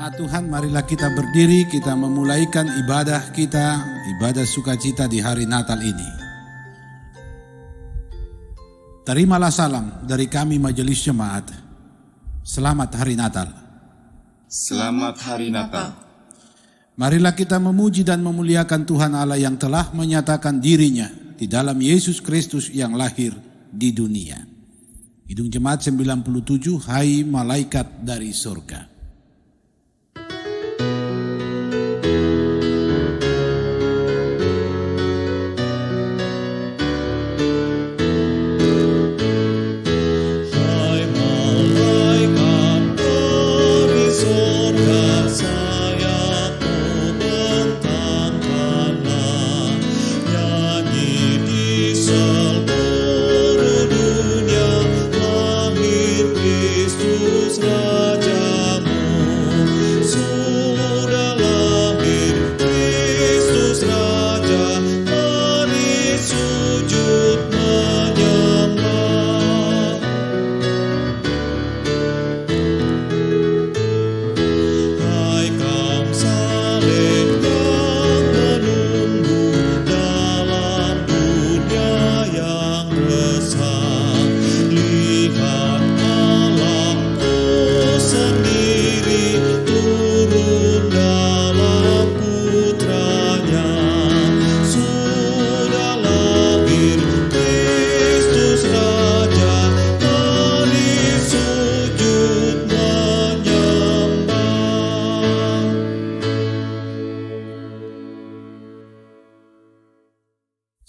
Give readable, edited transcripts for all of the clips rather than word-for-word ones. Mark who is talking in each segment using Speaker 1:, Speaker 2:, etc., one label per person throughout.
Speaker 1: Jemaat Tuhan, marilah kita berdiri, kita memulaikan ibadah kita, ibadah sukacita di hari Natal ini. Terimalah salam dari kami Majelis Jemaat. Selamat Hari Natal.
Speaker 2: Selamat Hari Natal.
Speaker 1: Marilah kita memuji dan memuliakan Tuhan Allah yang telah menyatakan dirinya di dalam Yesus Kristus yang lahir di dunia. Kidung Jemaat 97, Hai Malaikat dari Surga.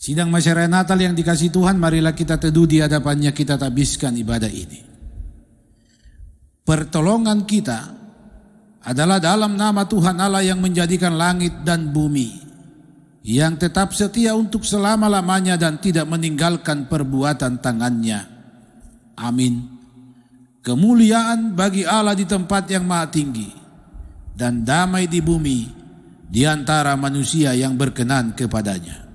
Speaker 1: Sidang masyarakat Natal yang dikasihi Tuhan, marilah kita teduh di hadapannya, kita tabiskan ibadah ini. Pertolongan kita adalah dalam nama Tuhan Allah yang menjadikan langit dan bumi, yang tetap setia untuk selama-lamanya dan tidak meninggalkan perbuatan tangannya. Amin. Kemuliaan bagi Allah di tempat yang maha tinggi, dan damai di bumi di antara manusia yang berkenan kepadanya.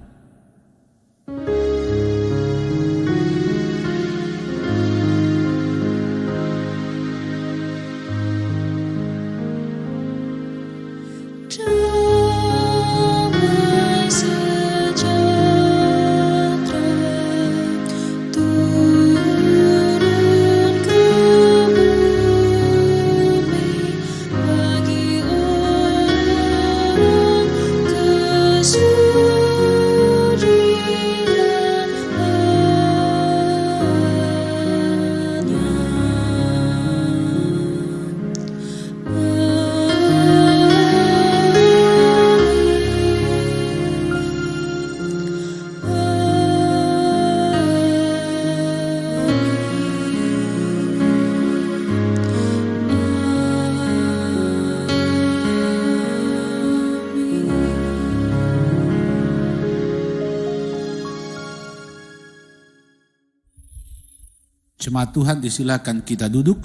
Speaker 1: Jemaat Tuhan, disilakan kita duduk.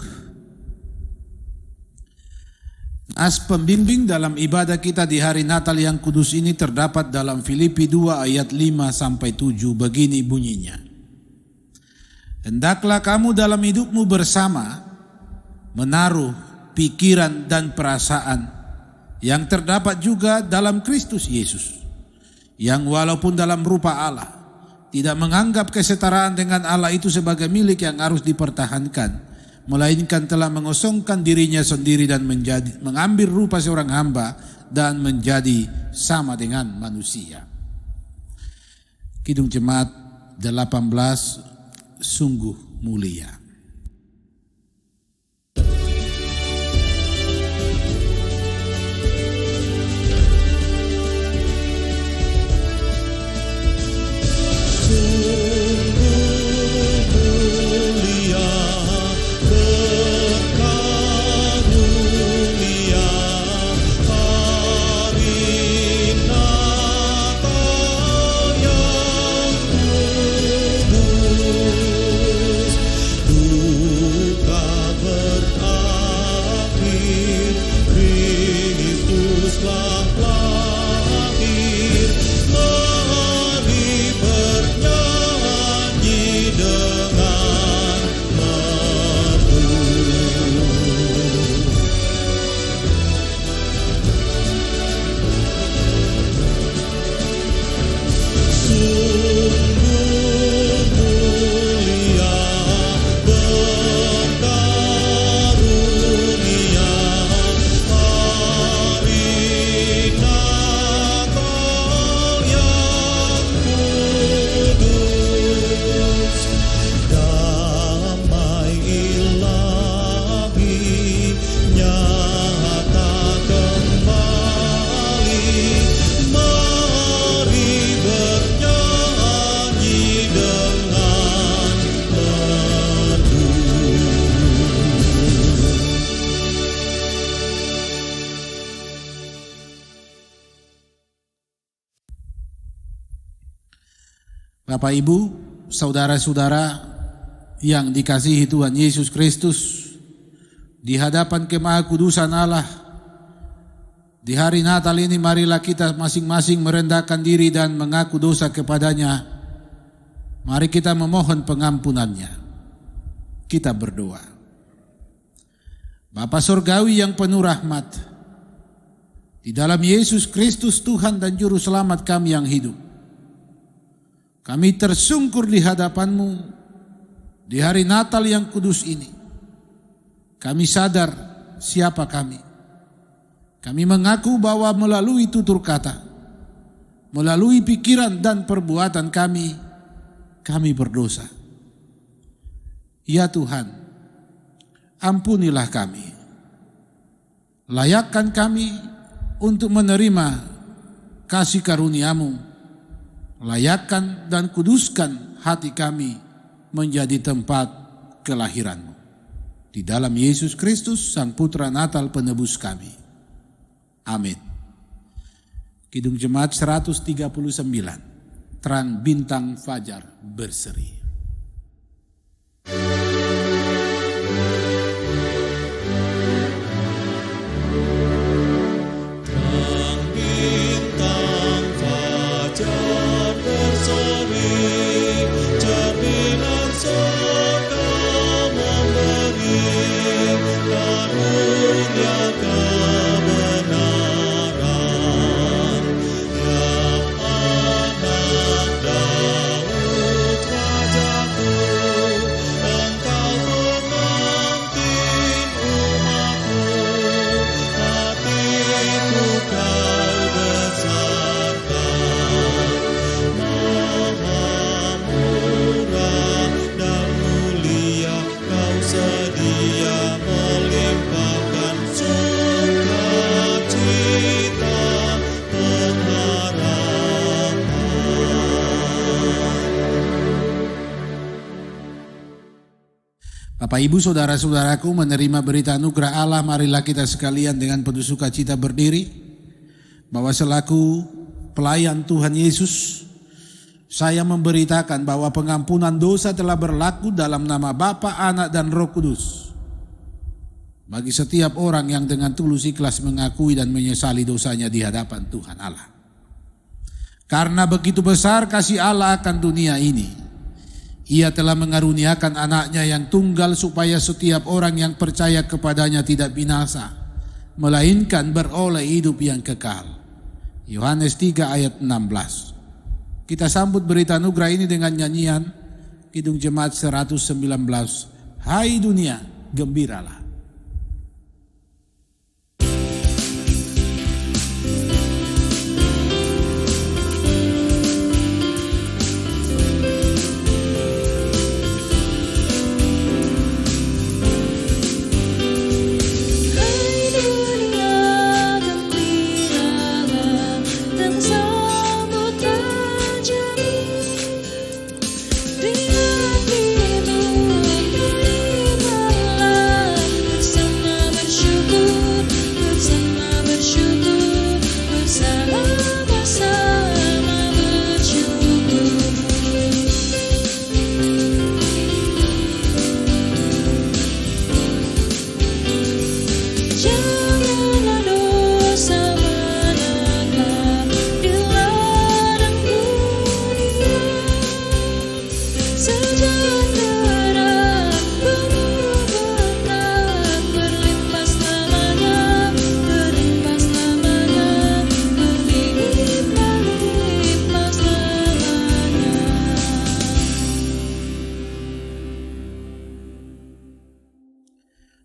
Speaker 1: Nas pembimbing dalam ibadah kita di hari Natal yang kudus ini terdapat dalam Filipi 2 ayat 5-7, begini bunyinya. Hendaklah kamu dalam hidupmu bersama menaruh pikiran dan perasaan yang terdapat juga dalam Kristus Yesus, yang walaupun dalam rupa Allah, tidak menganggap kesetaraan dengan Allah itu sebagai milik yang harus dipertahankan, melainkan telah mengosongkan dirinya sendiri dan mengambil rupa seorang hamba dan menjadi sama dengan manusia. Kidung Jemaat 18, sungguh mulia. Bapak Ibu, saudara-saudara yang dikasihi Tuhan Yesus Kristus, di hadapan kemahakudusan Allah, di hari Natal ini marilah kita masing-masing merendahkan diri dan mengaku dosa kepadanya. Mari kita memohon pengampunannya. Kita berdoa. Bapa Surgawi yang penuh rahmat, di dalam Yesus Kristus Tuhan dan Juru Selamat kami yang hidup, kami tersungkur di hadapan-Mu di hari Natal yang kudus ini. Kami sadar siapa kami. Kami mengaku bahwa melalui tutur kata, melalui pikiran dan perbuatan kami berdosa. Ya Tuhan, ampunilah kami. Layakkan kami untuk menerima kasih karunia-Mu. Layakkan dan kuduskan hati kami menjadi tempat kelahiran-Mu. Di dalam Yesus Kristus, Sang Putra Natal penebus kami. Amin. Kidung Jemaat 139, terang bintang fajar berseri. Bapak Ibu saudara-saudaraku, menerima berita anugerah Allah, marilah kita sekalian dengan penuh sukacita berdiri, bahwa selaku pelayan Tuhan Yesus, saya memberitakan bahwa pengampunan dosa telah berlaku dalam nama Bapa, Anak dan Roh Kudus bagi setiap orang yang dengan tulus ikhlas mengakui dan menyesali dosanya di hadapan Tuhan Allah. Karena begitu besar kasih Allah akan dunia ini, Ia telah mengaruniakan anaknya yang tunggal supaya setiap orang yang percaya kepadanya tidak binasa, melainkan beroleh hidup yang kekal. Yohanes 3 ayat 16. Kita sambut berita anugerah ini dengan nyanyian Kidung Jemaat 119. Hai dunia, gembiralah.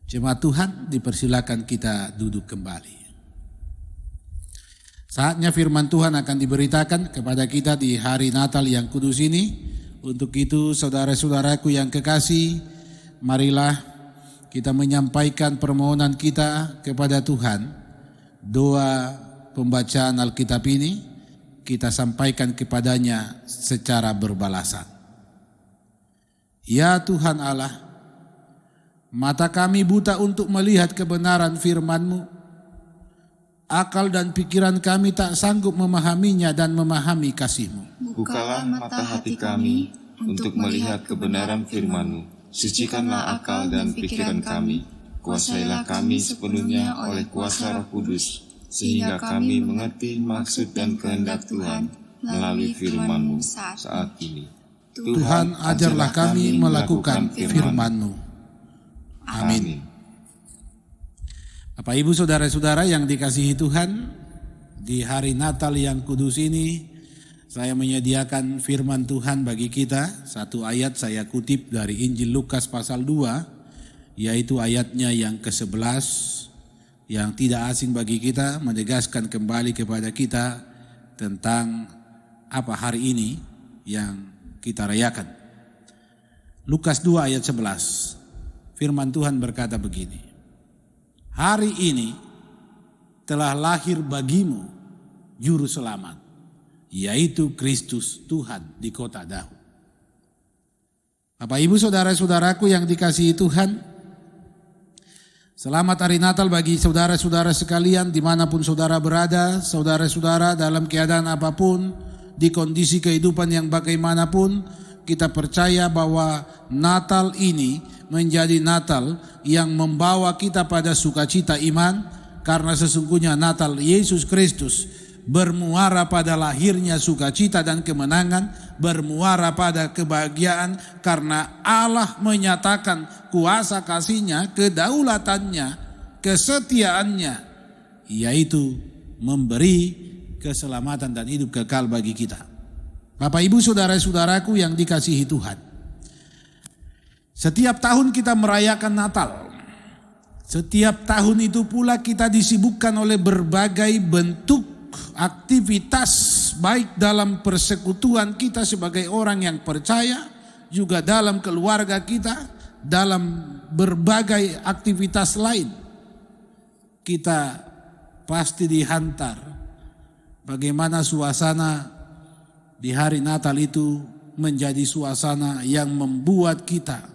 Speaker 1: Jemaat Tuhan, dipersilakan kita duduk kembali. Saatnya firman Tuhan akan diberitakan kepada kita di hari Natal yang kudus ini. Untuk itu saudara-saudaraku yang kekasih, marilah kita menyampaikan permohonan kita kepada Tuhan. Doa pembacaan Alkitab ini kita sampaikan kepadanya secara berbalasan. Ya Tuhan Allah, mata kami buta untuk melihat kebenaran firman-Mu. akal dan pikiran kami tak sanggup memahaminya dan memahami kasih-Mu.
Speaker 2: Bukalah mata hati kami untuk melihat kebenaran firman-Mu. Sucikanlah akal dan pikiran kami. Kuasailah kami sepenuhnya oleh kuasa Roh Kudus, sehingga kami mengerti maksud dan kehendak Tuhan melalui firman-Mu saat ini.
Speaker 1: Tuhan, ajarlah kami melakukan firman-Mu. Amin. Bapak, Ibu, saudara-saudara yang dikasihi Tuhan, di hari Natal yang kudus ini, saya menyediakan firman Tuhan bagi kita. Satu ayat saya kutip dari Injil Lukas pasal 2, yaitu ayatnya yang ke-11, yang tidak asing bagi kita, menegaskan kembali kepada kita tentang apa hari ini yang kita rayakan. Lukas 2 ayat 11, firman Tuhan berkata begini, hari ini telah lahir bagimu juru selamat, yaitu Kristus Tuhan di kota Daud. Bapak, Ibu, saudara-saudaraku yang dikasihi Tuhan, selamat hari Natal bagi saudara-saudara sekalian dimanapun saudara berada. Saudara-saudara dalam keadaan apapun, di kondisi kehidupan yang bagaimanapun, kita percaya bahwa Natal ini menjadi Natal yang membawa kita pada sukacita iman, karena sesungguhnya Natal Yesus Kristus bermuara pada lahirnya sukacita dan kemenangan, bermuara pada kebahagiaan karena Allah menyatakan kuasa kasih-Nya, kedaulatannya, kesetiaannya, yaitu memberi keselamatan dan hidup kekal bagi kita. Bapak, Ibu, saudara-saudaraku yang dikasihi Tuhan, setiap tahun kita merayakan Natal. Setiap tahun itu pula kita disibukkan oleh berbagai bentuk aktivitas, baik dalam persekutuan kita sebagai orang yang percaya, juga dalam keluarga kita, dalam berbagai aktivitas lain. Kita pasti dihantar bagaimana suasana di hari Natal itu menjadi suasana yang membuat kita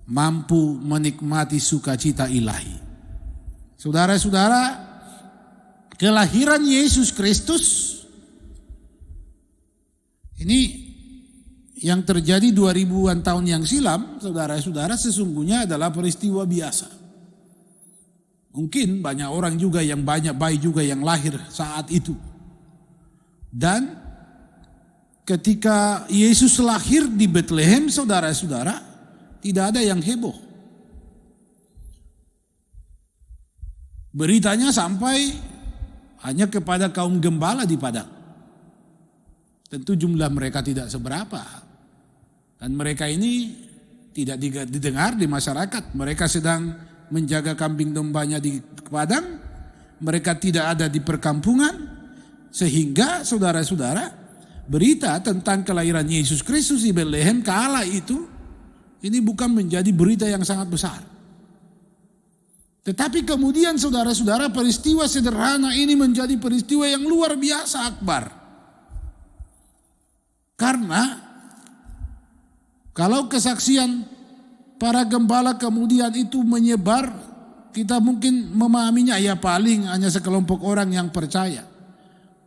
Speaker 1: mampu menikmati sukacita ilahi. Saudara-saudara, kelahiran Yesus Kristus ini yang terjadi 2000-an tahun yang silam, saudara-saudara, sesungguhnya adalah peristiwa biasa. Mungkin banyak orang juga yang banyak bayi juga yang lahir saat itu. Dan ketika Yesus lahir di Betlehem, saudara-saudara, tidak ada yang heboh. Beritanya sampai hanya kepada kaum gembala di padang. Tentu jumlah mereka tidak seberapa. Dan mereka ini tidak didengar di masyarakat. Mereka sedang menjaga kambing dombanya di padang. Mereka tidak ada di perkampungan. Sehingga saudara-saudara, berita tentang kelahiran Yesus Kristus di Betlehem kala itu, ini bukan menjadi berita yang sangat besar. Tetapi kemudian saudara-saudara, peristiwa sederhana ini menjadi peristiwa yang luar biasa akbar. Karena kalau kesaksian para gembala kemudian itu menyebar, kita mungkin memahaminya ya paling hanya sekelompok orang yang percaya.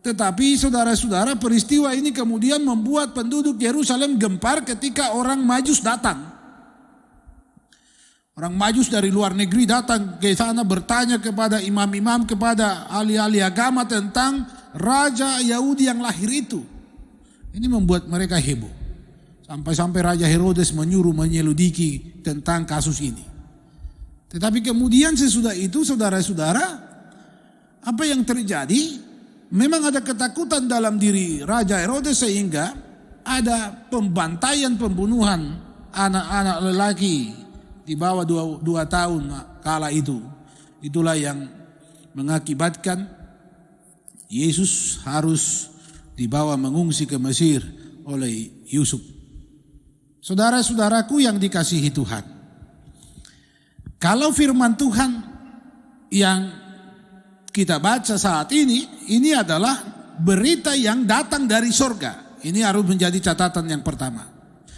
Speaker 1: Tetapi saudara-saudara, peristiwa ini kemudian membuat penduduk Yerusalem gempar ketika orang Majus datang. Orang Majus dari luar negeri datang ke sana bertanya kepada imam-imam, kepada ahli-ahli agama tentang Raja Yahudi yang lahir itu. Ini membuat mereka heboh. Sampai-sampai Raja Herodes menyuruh menyelidiki tentang kasus ini. Tetapi kemudian sesudah itu saudara-saudara, apa yang terjadi? Memang ada ketakutan dalam diri Raja Herodes sehingga ada pembantaian, pembunuhan anak-anak lelaki di bawah 2 tahun kala itu. Itulah yang mengakibatkan Yesus harus dibawa mengungsi ke Mesir oleh Yusuf. Saudara-saudaraku yang dikasihi Tuhan, kalau firman Tuhan yang kita baca saat ini adalah berita yang datang dari sorga. Ini harus menjadi catatan yang pertama.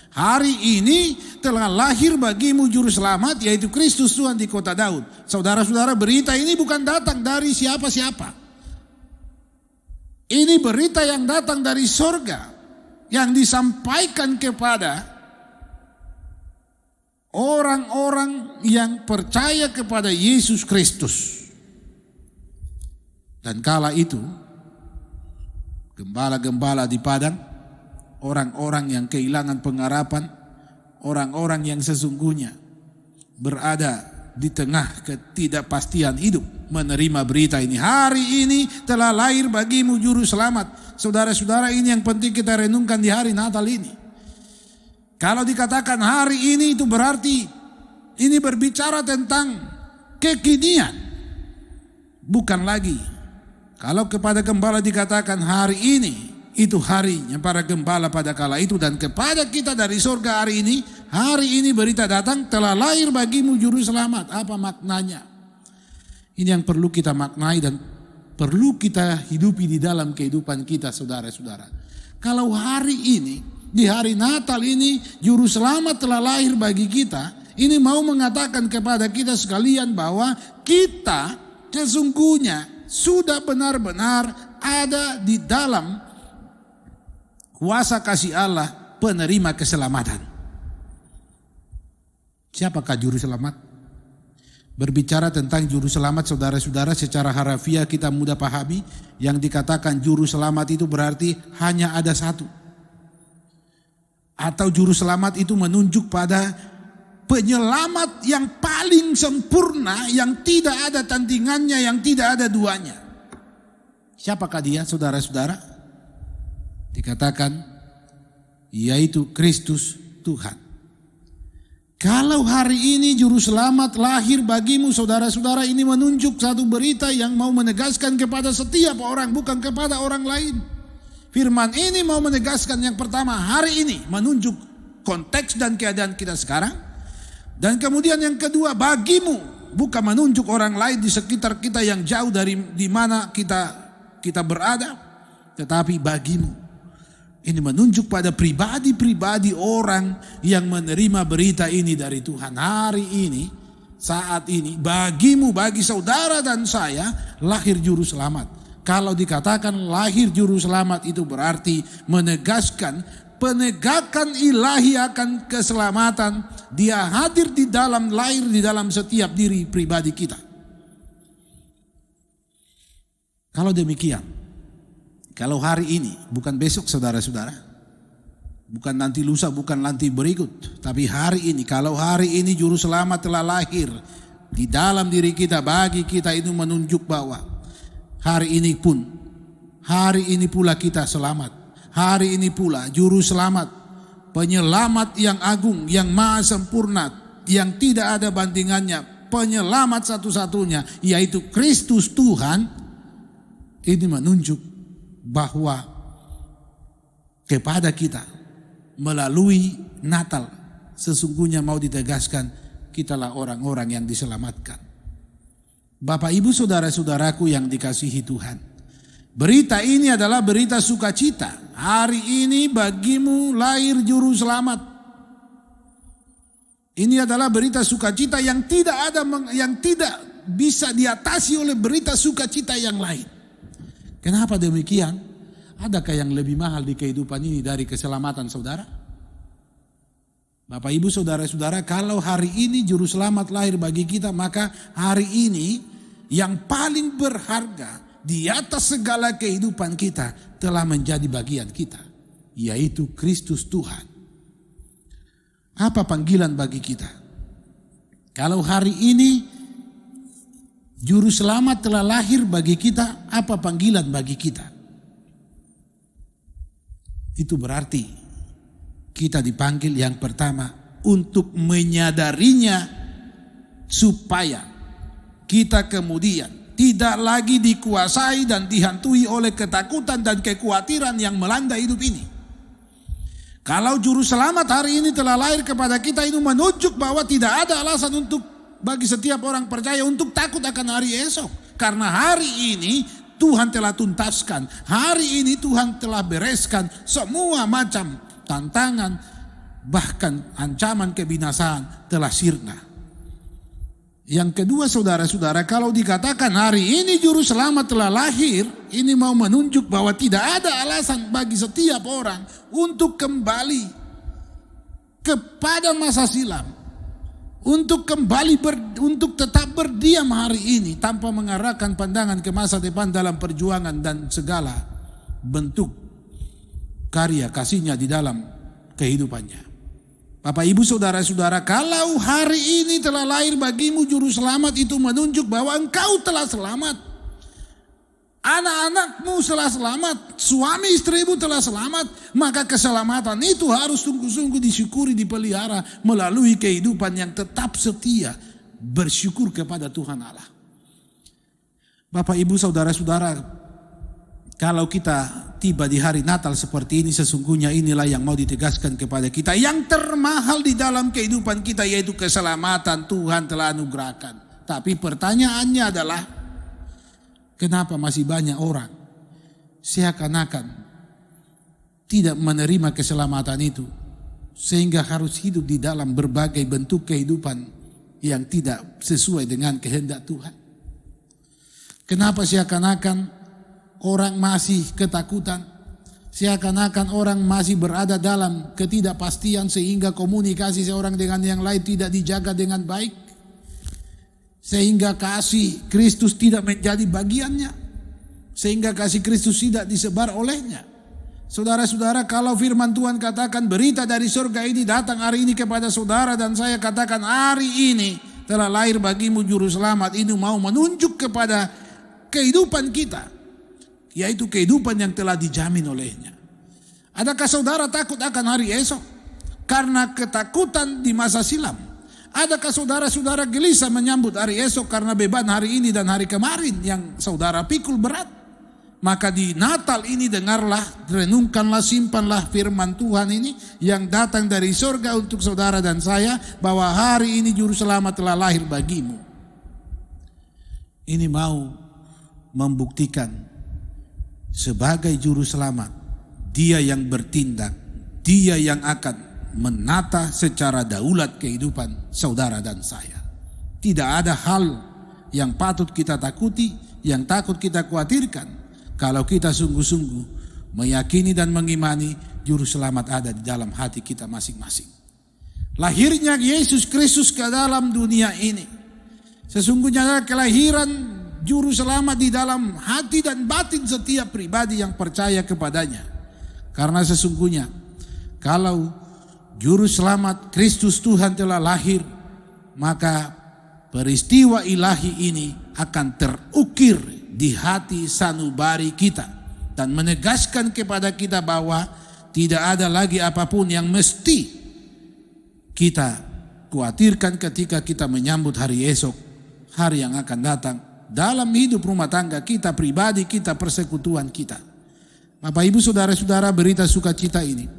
Speaker 1: Hari ini telah lahir bagimu juru selamat, yaitu Kristus Tuhan di kota Daud. Saudara-saudara, berita ini bukan datang dari siapa-siapa. Ini berita yang datang dari sorga, yang disampaikan kepada orang-orang yang percaya kepada Yesus Kristus. Dan kala itu, gembala-gembala di padang, orang-orang yang kehilangan pengharapan, orang-orang yang sesungguhnya berada di tengah ketidakpastian hidup, menerima berita ini. Hari ini telah lahir bagimu juru selamat. Saudara-saudara, ini yang penting kita renungkan di hari Natal ini. Kalau dikatakan hari ini, itu berarti ini berbicara tentang kekinian, bukan lagi. Kalau kepada gembala dikatakan hari ini, itu harinya para gembala pada kala itu, dan kepada kita dari surga hari ini berita datang, telah lahir bagimu juru selamat. Apa maknanya? Ini yang perlu kita maknai dan perlu kita hidupi di dalam kehidupan kita, saudara-saudara. Kalau hari ini, di hari Natal ini, juru selamat telah lahir bagi kita, ini mau mengatakan kepada kita sekalian bahwa kita sesungguhnya sudah benar-benar ada di dalam kuasa kasih Allah, penerima keselamatan. Siapakah juru selamat? Berbicara tentang juru selamat, saudara-saudara, secara harafiah kita mudah pahami. Yang dikatakan juru selamat itu berarti hanya ada satu. Atau juru selamat itu menunjuk pada penyelamat yang paling sempurna, yang tidak ada tandingannya, yang tidak ada duanya. Siapakah dia, saudara-saudara? Dikatakan yaitu Kristus Tuhan. Kalau hari ini juru selamat lahir bagimu, saudara-saudara, ini menunjuk satu berita yang mau menegaskan kepada setiap orang, bukan kepada orang lain. Firman ini mau menegaskan yang pertama, hari ini menunjuk konteks dan keadaan kita sekarang. Dan kemudian yang kedua, bagimu, bukan menunjuk orang lain di sekitar kita yang jauh dari di mana kita berada, tetapi bagimu. Ini menunjuk pada pribadi-pribadi orang yang menerima berita ini dari Tuhan. Hari ini, saat ini, bagimu, bagi saudara dan saya, lahir juru selamat. Kalau dikatakan lahir juru selamat, itu berarti menegaskan penegakan ilahi akan keselamatan. Dia hadir di dalam, lahir di dalam setiap diri pribadi kita. Kalau demikian, kalau hari ini, bukan besok saudara-saudara, bukan nanti lusa, bukan nanti berikut, tapi hari ini, kalau hari ini juru selamat telah lahir di dalam diri kita, bagi kita itu menunjuk bahwa hari ini pun, hari ini pula kita selamat. Hari ini pula juru selamat, penyelamat yang agung, yang maha sempurna, yang tidak ada bandingannya, penyelamat satu-satunya, yaitu Kristus Tuhan. Ini menunjuk bahwa kepada kita melalui Natal sesungguhnya mau ditegaskan kitalah orang-orang yang diselamatkan. Bapak, Ibu, saudara-saudaraku yang dikasihi Tuhan, berita ini adalah berita sukacita. Hari ini bagimu lahir juru selamat. Ini adalah berita sukacita yang tidak bisa diatasi oleh berita sukacita yang lain. Kenapa demikian? Adakah yang lebih mahal di kehidupan ini dari keselamatan saudara? Bapak, Ibu, saudara-saudara, kalau hari ini juru selamat lahir bagi kita, maka hari ini yang paling berharga di atas segala kehidupan kita telah menjadi bagian kita, yaitu Kristus Tuhan. Apa panggilan bagi kita? Kalau hari ini juru selamat telah lahir bagi kita, apa panggilan bagi kita? Itu berarti kita dipanggil yang pertama untuk menyadarinya, supaya kita kemudian tidak lagi dikuasai dan dihantui oleh ketakutan dan kekhawatiran yang melanda hidup ini. Kalau juru selamat hari ini telah lahir kepada kita, itu menunjuk bahwa tidak ada alasan untuk bagi setiap orang percaya untuk takut akan hari esok. Karena hari ini Tuhan telah tuntaskan, hari ini Tuhan telah bereskan semua macam tantangan bahkan ancaman kebinasaan telah sirna. Yang kedua saudara-saudara, kalau dikatakan hari ini juru selamat telah lahir, ini mau menunjuk bahwa tidak ada alasan bagi setiap orang untuk kembali kepada masa silam, untuk untuk tetap berdiam hari ini tanpa mengarahkan pandangan ke masa depan dalam perjuangan dan segala bentuk karya kasihnya di dalam kehidupannya. Bapak ibu saudara-saudara, kalau hari ini telah lahir bagimu juru selamat, itu menunjuk bahwa engkau telah selamat. Anak-anakmu telah selamat, suami istrimu telah selamat, maka keselamatan itu harus sungguh-sungguh disyukuri, dipelihara melalui kehidupan yang tetap setia, bersyukur kepada Tuhan Allah. Bapak ibu saudara-saudara, kalau kita tiba di hari Natal seperti ini, sesungguhnya inilah yang mau ditegaskan kepada kita. Yang termahal di dalam kehidupan kita yaitu keselamatan Tuhan telah anugerahkan. Tapi pertanyaannya adalah, kenapa masih banyak orang seakan-akan tidak menerima keselamatan itu, sehingga harus hidup di dalam berbagai bentuk kehidupan yang tidak sesuai dengan kehendak Tuhan? Kenapa seakan-akan orang masih ketakutan, seakan-akan orang masih berada dalam ketidakpastian sehingga komunikasi seorang dengan yang lain tidak dijaga dengan baik, sehingga kasih Kristus tidak menjadi bagiannya, sehingga kasih Kristus tidak disebar olehnya. Saudara-saudara, kalau firman Tuhan katakan berita dari surga ini datang hari ini kepada saudara dan saya, katakan hari ini telah lahir bagimu juru selamat, ini mau menunjuk kepada kehidupan kita, yaitu kehidupan yang telah dijamin olehnya. Adakah saudara takut akan hari esok karena ketakutan di masa silam? Adakah saudara-saudara gelisah menyambut hari esok karena beban hari ini dan hari kemarin yang saudara pikul berat? Maka di Natal ini dengarlah, renungkanlah, simpanlah firman Tuhan ini yang datang dari surga untuk saudara dan saya, bahwa hari ini juru selamat telah lahir bagimu. Ini mau membuktikan sebagai juru selamat, dia yang bertindak, dia yang akan menata secara daulat kehidupan saudara dan saya. Tidak ada hal yang patut kita takuti, yang takut kita khawatirkan, kalau kita sungguh-sungguh meyakini dan mengimani juru selamat ada di dalam hati kita masing-masing. Lahirnya Yesus Kristus ke dalam dunia ini sesungguhnya adalah kelahiran juru selamat di dalam hati dan batin setiap pribadi yang percaya kepadanya. Karena sesungguhnya kalau juru selamat Kristus Tuhan telah lahir, maka peristiwa ilahi ini akan terukir di hati sanubari kita dan menegaskan kepada kita bahwa tidak ada lagi apapun yang mesti kita khawatirkan ketika kita menyambut hari esok, hari yang akan datang dalam hidup rumah tangga kita, pribadi kita, persekutuan kita. Bapak ibu saudara-saudara, berita sukacita ini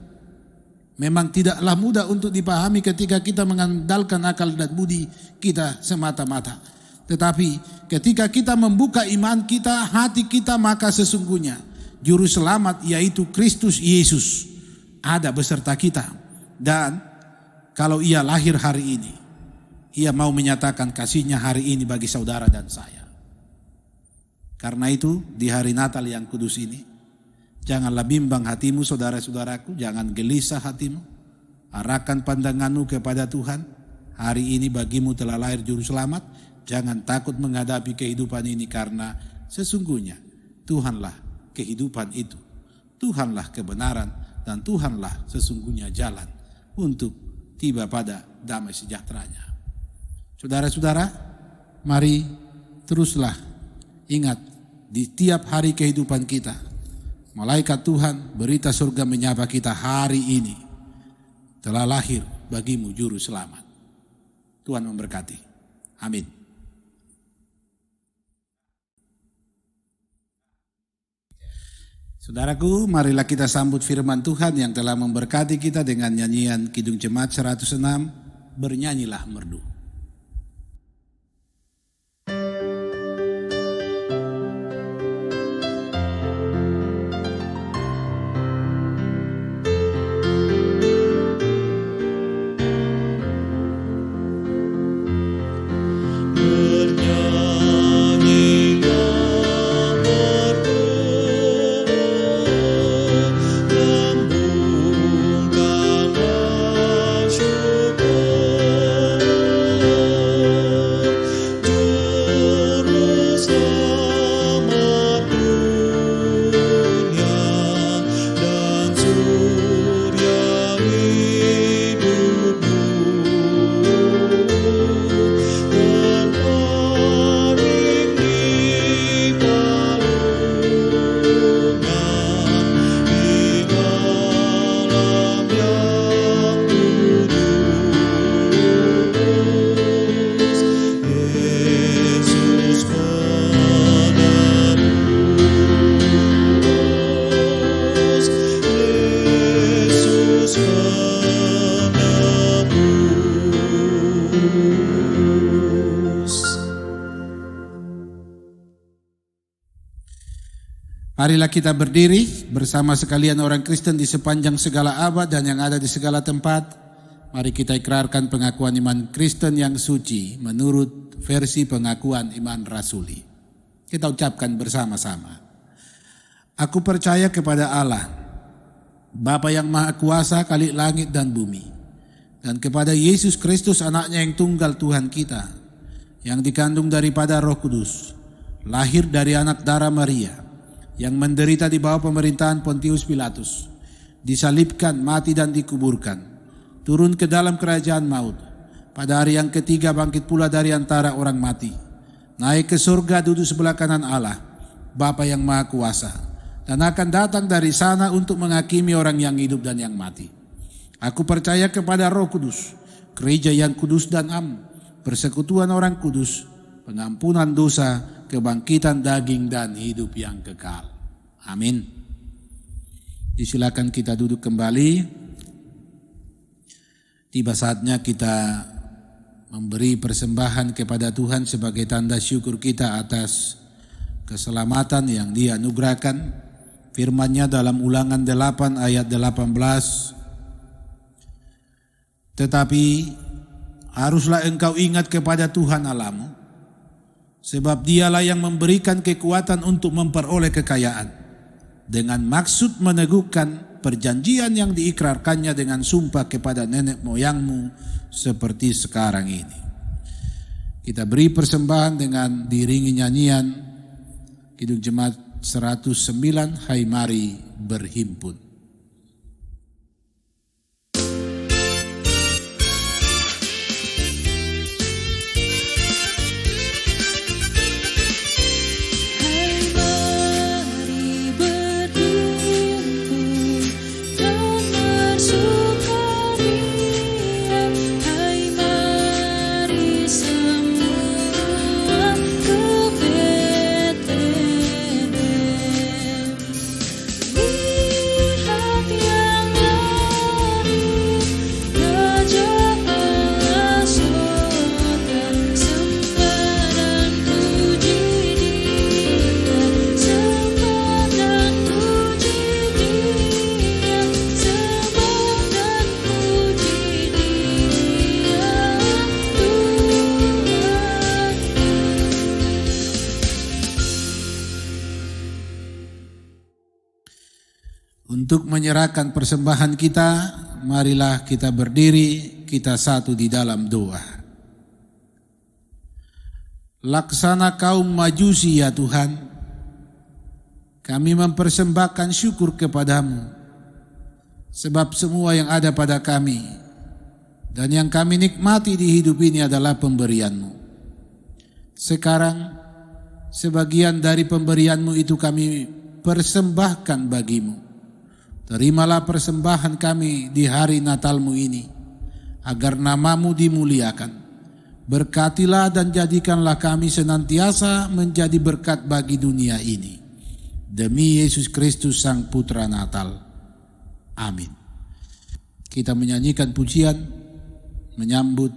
Speaker 1: memang tidaklah mudah untuk dipahami ketika kita mengandalkan akal dan budi kita semata-mata. Tetapi ketika kita membuka iman kita, hati kita, maka sesungguhnya juru selamat yaitu Kristus Yesus ada beserta kita. Dan kalau ia lahir hari ini, ia mau menyatakan kasihnya hari ini bagi saudara dan saya. Karena itu di hari Natal yang kudus ini, janganlah bimbang hatimu saudara-saudaraku, jangan gelisah hatimu. Arahkan pandanganmu kepada Tuhan. Hari ini bagimu telah lahir juru selamat. Jangan takut menghadapi kehidupan ini, karena sesungguhnya Tuhanlah kehidupan itu. Tuhanlah kebenaran dan Tuhanlah sesungguhnya jalan untuk tiba pada damai sejahteranya. Saudara-saudara, mari teruslah ingat di tiap hari kehidupan kita, malaikat Tuhan berita surga menyapa kita, hari ini telah lahir bagimu juru selamat. Tuhan memberkati. Amin. Saudaraku, marilah kita sambut firman Tuhan yang telah memberkati kita dengan nyanyian Kidung Jemaat 106, Bernyanyilah Merdu. Marilah kita berdiri bersama sekalian orang Kristen di sepanjang segala abad dan yang ada di segala tempat. Mari kita ikrarkan pengakuan iman Kristen yang suci menurut versi pengakuan iman rasuli. Kita ucapkan bersama-sama. Aku percaya kepada Allah, Bapa yang Maha Kuasa, Khalik langit dan bumi, dan kepada Yesus Kristus anaknya yang tunggal Tuhan kita, yang dikandung daripada Roh Kudus, lahir dari anak darah Maria, yang menderita di bawah pemerintahan Pontius Pilatus, disalibkan, mati dan dikuburkan, turun ke dalam kerajaan maut, pada hari yang ketiga bangkit pula dari antara orang mati, naik ke surga duduk sebelah kanan Allah, Bapa yang Maha Kuasa, dan akan datang dari sana untuk menghakimi orang yang hidup dan yang mati. Aku percaya kepada Roh Kudus, gereja yang kudus dan am, persekutuan orang kudus, pengampunan dosa, kebangkitan daging dan hidup yang kekal. Amin. Disilakan kita duduk kembali. Tiba saatnya kita memberi persembahan kepada Tuhan sebagai tanda syukur kita atas keselamatan yang Dia anugerahkan. Firman-Nya dalam Ulangan 8 ayat 18. Tetapi haruslah engkau ingat kepada Tuhan Allahmu, sebab Dialah yang memberikan kekuatan untuk memperoleh kekayaan, dengan maksud meneguhkan perjanjian yang diikrarkannya dengan sumpah kepada nenek moyangmu seperti sekarang ini. Kita beri persembahan dengan diiringi nyanyian Kidung Jemaat 109, Hai Mari Berhimpun. Untuk menyerahkan persembahan kita, marilah kita berdiri, kita satu di dalam doa. Laksana kaum Majusi ya Tuhan, kami mempersembahkan syukur kepadamu, sebab semua yang ada pada kami dan yang kami nikmati di hidup ini adalah pemberian-Mu. Sekarang, sebagian dari pemberian-Mu itu kami persembahkan bagi-Mu. Terimalah persembahan kami di hari Natal-Mu ini, agar nama-Mu dimuliakan. Berkatilah dan jadikanlah kami senantiasa menjadi berkat bagi dunia ini. Demi Yesus Kristus Sang Putra Natal. Amin. Kita menyanyikan pujian, menyambut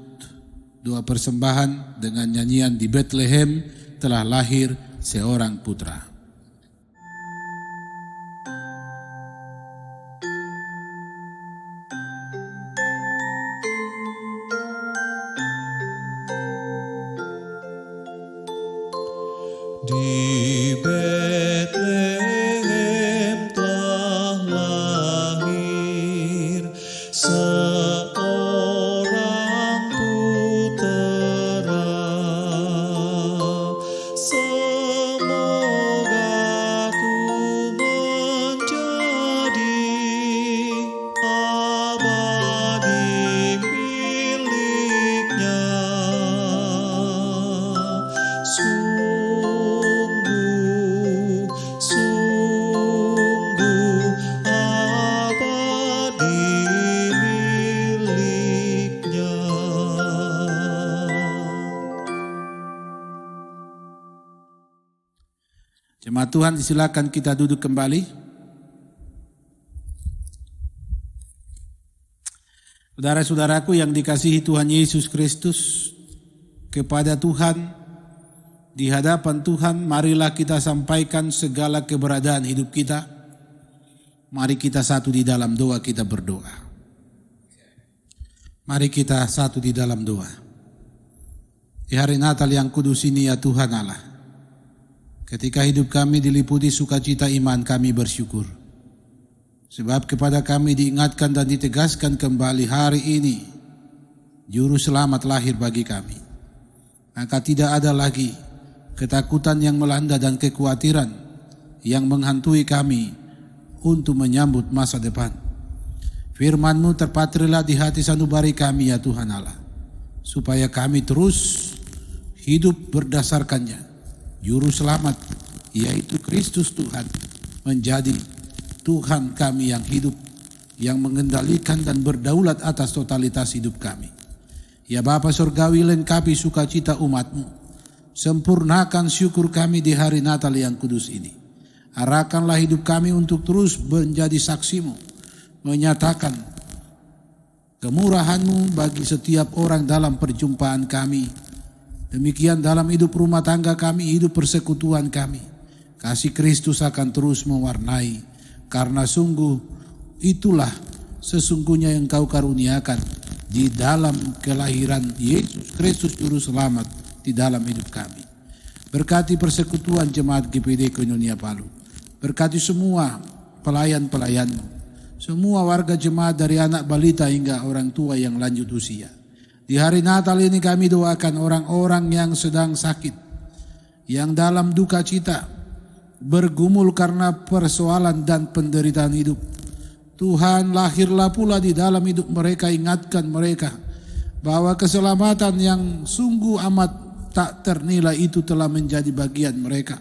Speaker 1: doa persembahan dengan nyanyian Di Bethlehem telah lahir seorang putra.
Speaker 3: Di Bethlehem telah lahir seorang putera. Semoga ku menjadi abadi miliknya.
Speaker 1: Jemaat Tuhan, silakan kita duduk kembali. Saudara-saudaraku yang dikasihi Tuhan Yesus Kristus, kepada Tuhan di hadapan Tuhan, marilah kita sampaikan segala keberadaan hidup kita. Mari kita satu di dalam doa, kita berdoa. Mari kita satu di dalam doa. Di hari Natal yang kudus ini ya Tuhan Allah, ketika hidup kami diliputi sukacita iman, kami bersyukur. Sebab kepada kami diingatkan dan ditegaskan kembali hari ini, Juru Selamat lahir bagi kami. Maka tidak ada lagi ketakutan yang melanda dan kekhawatiran yang menghantui kami untuk menyambut masa depan. Firman-Mu terpatrilah di hati sanubari kami ya Tuhan Allah, supaya kami terus hidup berdasarkannya. Juru Selamat, yaitu Kristus Tuhan, menjadi Tuhan kami yang hidup, yang mengendalikan dan berdaulat atas totalitas hidup kami. Ya Bapa Surgawi, lengkapi sukacita umat-Mu, sempurnakan syukur kami di hari Natal yang kudus ini. Arahkanlah hidup kami untuk terus menjadi saksi-Mu, menyatakan kemurahan-Mu bagi setiap orang dalam perjumpaan kami. Demikian dalam hidup rumah tangga kami, hidup persekutuan kami. Kasih Kristus akan terus mewarnai, karena sungguh itulah sesungguhnya yang Kau karuniakan di dalam kelahiran Yesus Kristus Juru Selamat di dalam hidup kami. Berkati persekutuan jemaat GPD Koinonia Palu. Berkati semua pelayan-pelayan-Mu, semua warga jemaat dari anak balita hingga orang tua yang lanjut usia. Di hari Natal ini kami doakan orang-orang yang sedang sakit, yang dalam duka cita, bergumul karena persoalan dan penderitaan hidup. Tuhan, lahirlah pula di dalam hidup mereka, ingatkan mereka bahwa keselamatan yang sungguh amat tak ternilai itu telah menjadi bagian mereka,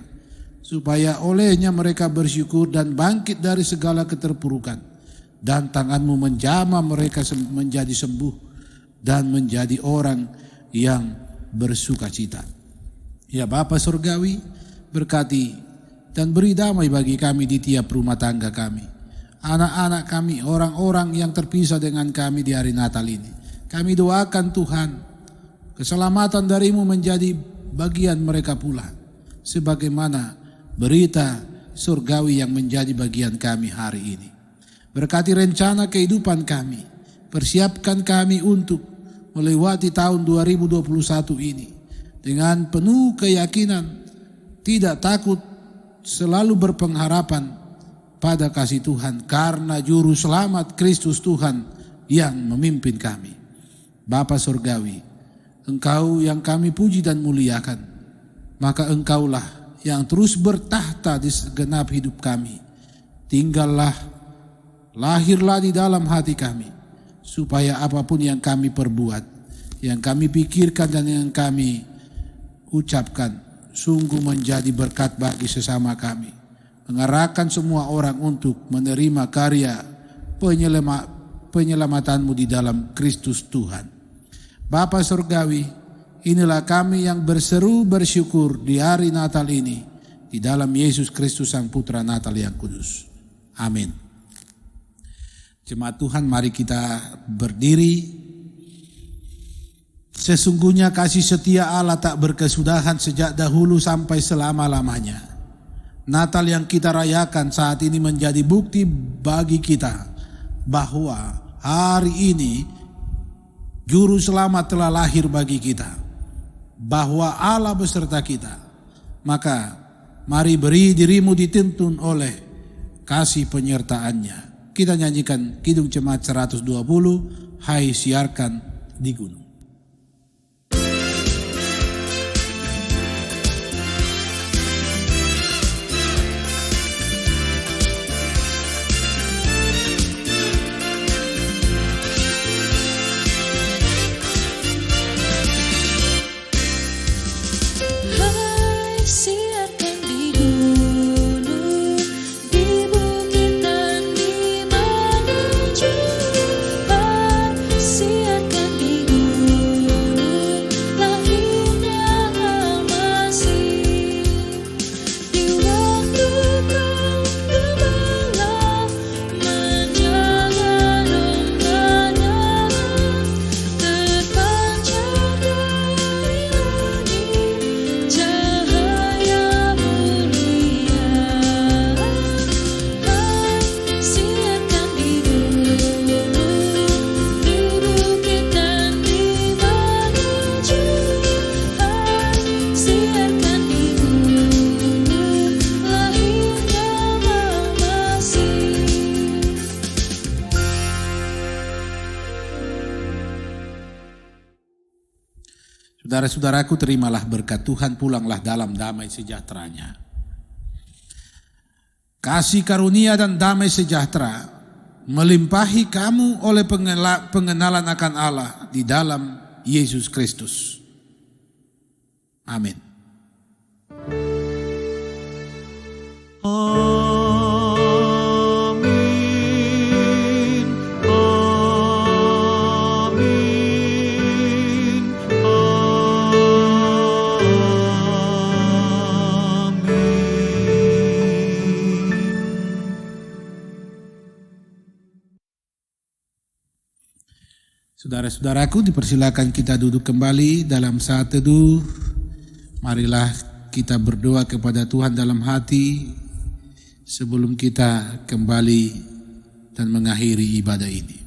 Speaker 1: supaya olehnya mereka bersyukur dan bangkit dari segala keterpurukan, dan tangan-Mu menjamah mereka menjadi sembuh dan menjadi orang yang bersukacita. Ya Bapa Surgawi, berkati dan beri damai bagi kami di tiap rumah tangga kami, anak-anak kami, orang-orang yang terpisah dengan kami di hari Natal ini. Kami doakan Tuhan, keselamatan dari-Mu menjadi bagian mereka pula, sebagaimana berita surgawi yang menjadi bagian kami hari ini. Berkati rencana kehidupan kami, persiapkan kami untuk melewati tahun 2021 ini dengan penuh keyakinan, tidak takut, selalu berpengharapan pada kasih Tuhan, karena Juru Selamat Kristus Tuhan yang memimpin kami. Bapa Surgawi, Engkau yang kami puji dan muliakan, maka Engkaulah yang terus bertahta di segenap hidup kami. Tinggallah, lahirlah di dalam hati kami, supaya apapun yang kami perbuat, yang kami pikirkan dan yang kami ucapkan sungguh menjadi berkat bagi sesama kami, mengarahkan semua orang untuk menerima karya penyelamatan-Mu di dalam Kristus Tuhan. Bapa Surgawi, inilah kami yang berseru bersyukur di hari Natal ini, di dalam Yesus Kristus Sang Putra Natal yang kudus. Amin. Jemaat Tuhan, mari kita berdiri. Sesungguhnya kasih setia Allah tak berkesudahan sejak dahulu sampai selama-lamanya. Natal yang kita rayakan saat ini menjadi bukti bagi kita bahwa hari ini Juru Selamat telah lahir bagi kita, bahwa Allah beserta kita. Maka mari beri dirimu dituntun oleh kasih penyertaannya. Kita nyanyikan Kidung Jemaat 120, Hai Siarkan di Gunung.
Speaker 4: Siarkan di gunung.
Speaker 1: Saudara-saudaraku, terimalah berkat Tuhan, pulanglah dalam damai sejahtera-Nya. Kasih karunia dan damai sejahtera melimpahi kamu oleh pengenalan akan Allah di dalam Yesus Kristus. Amin.
Speaker 3: Amin. Amin.
Speaker 1: Saudara-saudaraku, dipersilakan kita duduk kembali dalam saat teduh. Marilah kita berdoa kepada Tuhan dalam hati sebelum kita kembali dan mengakhiri ibadah ini.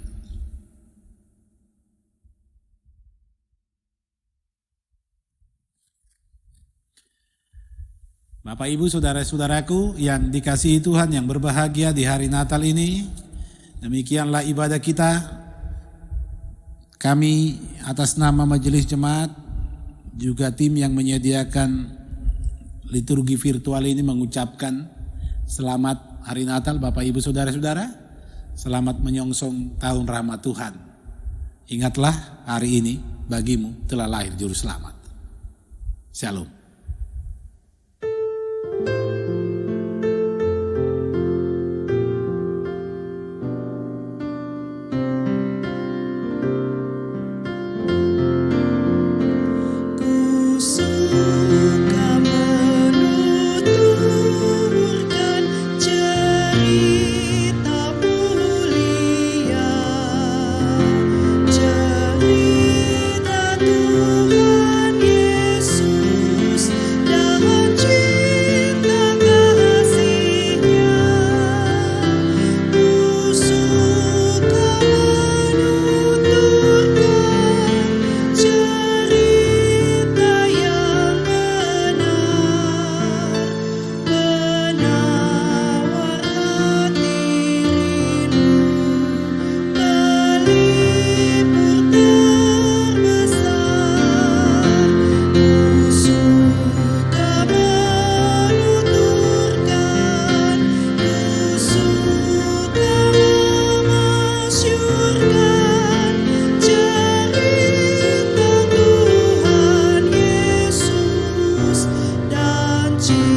Speaker 1: Bapak, Ibu, saudara-saudaraku yang dikasihi Tuhan, yang berbahagia di hari Natal ini, demikianlah ibadah kita. Kami atas nama Majelis Jemaat, juga tim yang menyediakan liturgi virtual ini mengucapkan selamat hari Natal Bapak Ibu Saudara-saudara. Selamat menyongsong tahun rahmat Tuhan. Ingatlah, hari ini bagimu telah lahir Juru Selamat. Shalom.
Speaker 4: Cinta